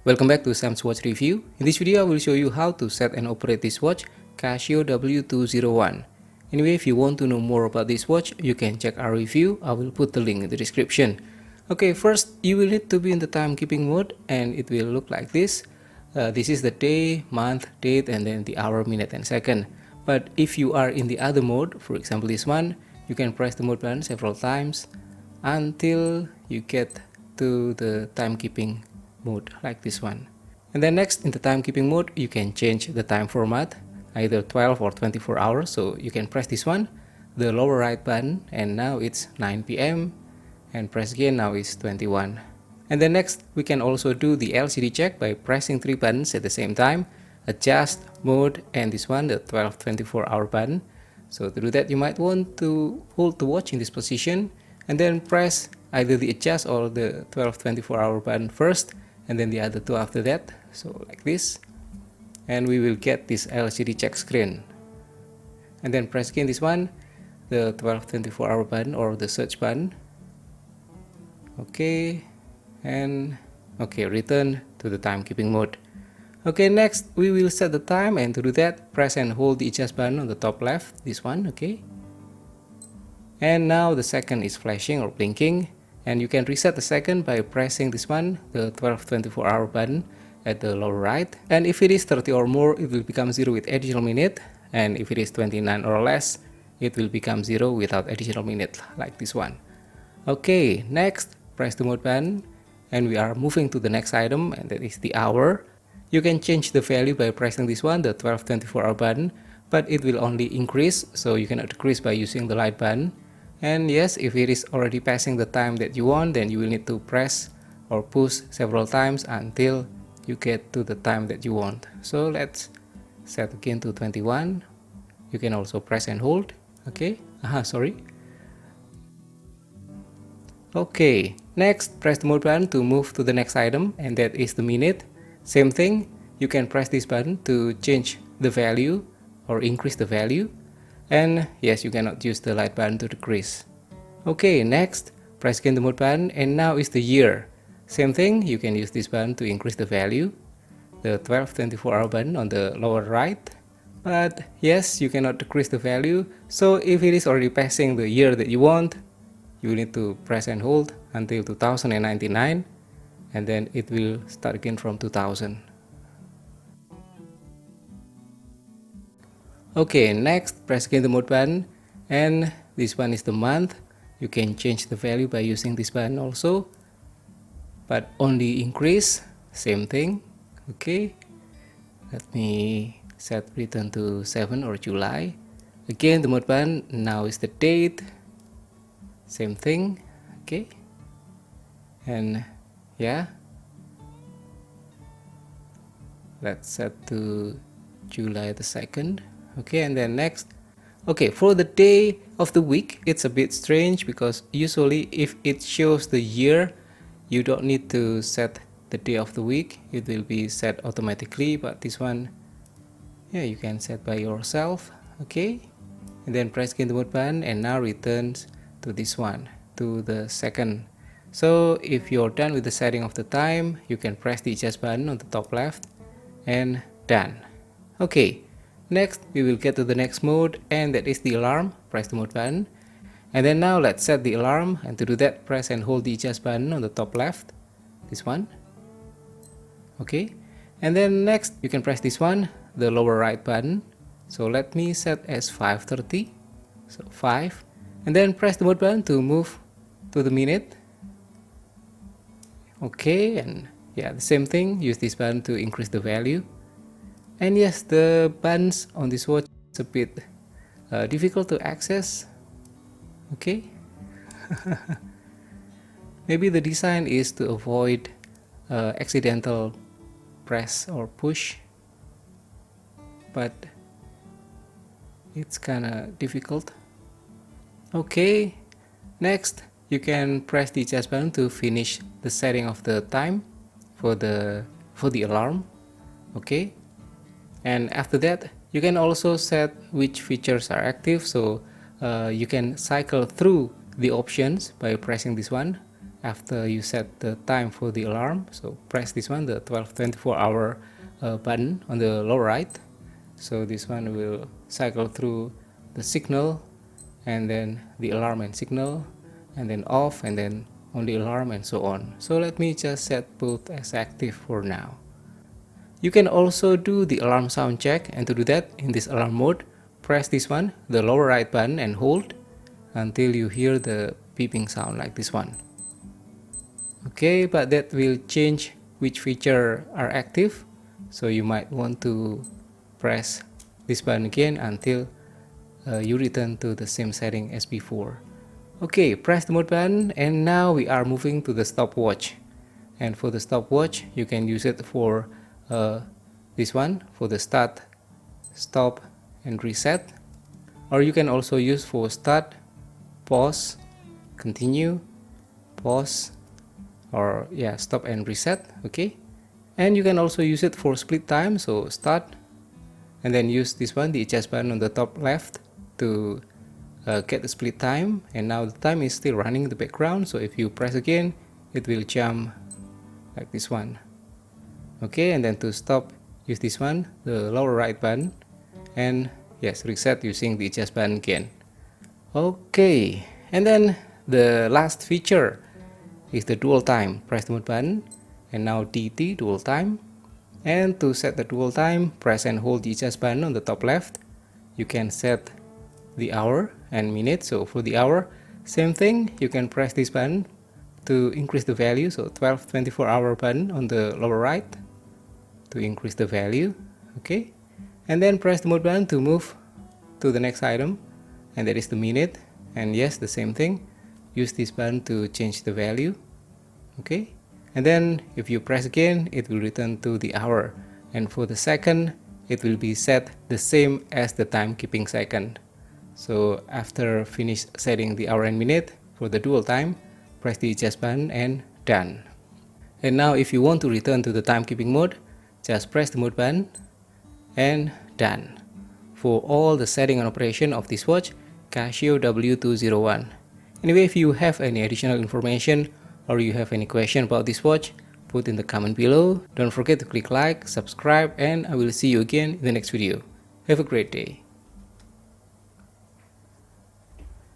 Welcome back to Sam's Watch Review. In this video, I will show you how to set and operate this watch, Casio W201. Anyway, if you want to know more about this watch, you can check our review. I will put the link in the description. Okay, first you will need to be in the timekeeping mode and it will look like this. This is the day, month, date, and then the hour, minute, and second. But if you are in the other mode, for example this one, you can press the mode button several times until you get to the timekeeping mode like this one. And then next, in the timekeeping mode, you can change the time format, either 12 or 24 hours. So you can press this one, the lower right button, and now it's 9 p.m. and press again, now it's 21. And then next, we can also do the LCD check by pressing 3 buttons at the same time, adjust, mode, and this one, the 12-24 hour button. So to do that, you might want to hold the watch in this position and then press either the adjust or the 12-24 hour button first, and then the other two after that, so like this, and we will get this LCD check screen. And then press again this one, the 12-24 hour button or the search button. Okay, and okay, return to the timekeeping mode. Okay, next we will set the time, and to do that, press and hold the adjust button on the top left, this one. Okay, and now the second is flashing or blinking. And you can reset the second by pressing this one, the 12-24 hour button at the lower right. And if it is 30 or more, it will become 0 with additional minute. And if it is 29 or less, it will become 0 without additional minute, like this one. Okay, next, press the mode button. And we are moving to the next item, and that is the hour. You can change the value by pressing this one, the 12-24 hour button, but it will only increase, so you cannot decrease by using the light button. And yes, if it is already passing the time that you want, then you will need to press or push several times until you get to the time that you want. So let's set again to 21. You can also press and hold. Okay, sorry. Okay, next press the mode button to move to the next item, and that is the minute. Same thing, you can press this button to change the value or increase the value. And yes, you cannot use the light button to decrease. Okay, next, press again the mode button, and now is the year. Same thing, you can use this button to increase the value, the 12-24 hour button on the lower right. But yes, you cannot decrease the value, so if it is already passing the year that you want, you need to press and hold until 2099, and then it will start again from 2000. Okay, next, press again the mode button, and this one is the month. You can change the value by using this button also, but only increase, same thing. Okay, let me set return to 7 or July. Again the mode button, now is the date, same thing. Okay, and yeah, let's set to July the 2nd. Okay, and then next, okay, for the day of the week, it's a bit strange because usually if it shows the year, you don't need to set the day of the week, it will be set automatically. But this one, yeah, you can set by yourself. Okay, and then press again the mode button, and now returns to this one, to the second. So if you're done with the setting of the time, you can press the adjust button on the top left, and done. Okay, next we will get to the next mode, and that is the alarm. Press the mode button, and then now let's set the alarm, and to do that, press and hold the adjust button on the top left, this one. Okay, and then next you can press this one, the lower right button. So let me set as 5:30, so 5, and then press the mode button to move to the minute. Okay, and yeah, the same thing, use this button to increase the value. And yes, the buttons on this watch is a bit difficult to access. Okay, maybe the design is to avoid accidental press or push, but it's kinda difficult. Okay, next you can press the adjust button to finish the setting of the time for the alarm. Okay, and after that, you can also set which features are active. So you can cycle through the options by pressing this one, after you set the time for the alarm. So press this one, the 12-24-hour button on the lower right. So this one will cycle through the signal, and then the alarm and signal, and then off, and then on the alarm, and so on. So let me just set both as active for now. You can also do the alarm sound check, and to do that, in this alarm mode, press this one, the lower right button, and hold until you hear the beeping sound like this one. Okay, but that will change which feature are active, so you might want to press this button again until you return to the same setting as before. Okay, press the mode button, and now we are moving to the stopwatch. And for the stopwatch, you can use it for this one, for the start, stop, and reset. Or you can also use for start, pause, continue, pause, or yeah, stop and reset. Okay, and you can also use it for split time, so start, and then use this one, the adjust button on the top left, to get the split time. And now the time is still running in the background, so if you press again, it will jump like this one. Okay, and then to stop, use this one, the lower right button, and yes, reset using the adjust button again. Okay, and then the last feature is the dual time. Press the mode button, and now DT, dual time. And to set the dual time, press and hold the adjust button on the top left. You can set the hour and minute. So for the hour, same thing, you can press this button to increase the value, so 12-24-hour button on the lower right to increase the value. Okay, and then press the mode button to move to the next item, and that is the minute. And yes, the same thing, use this button to change the value. Okay, and then if you press again, it will return to the hour, and for the second, it will be set the same as the timekeeping second. So after finish setting the hour and minute for the dual time, press the adjust button and done. And now if you want to return to the timekeeping mode, just press the mode button and done. For all the setting and operation of this watch, Casio W201. Anyway, if you have any additional information or you have any question about this watch, put in the comment below. Don't forget to click like, subscribe, and I will see you again in the next video. Have a great day.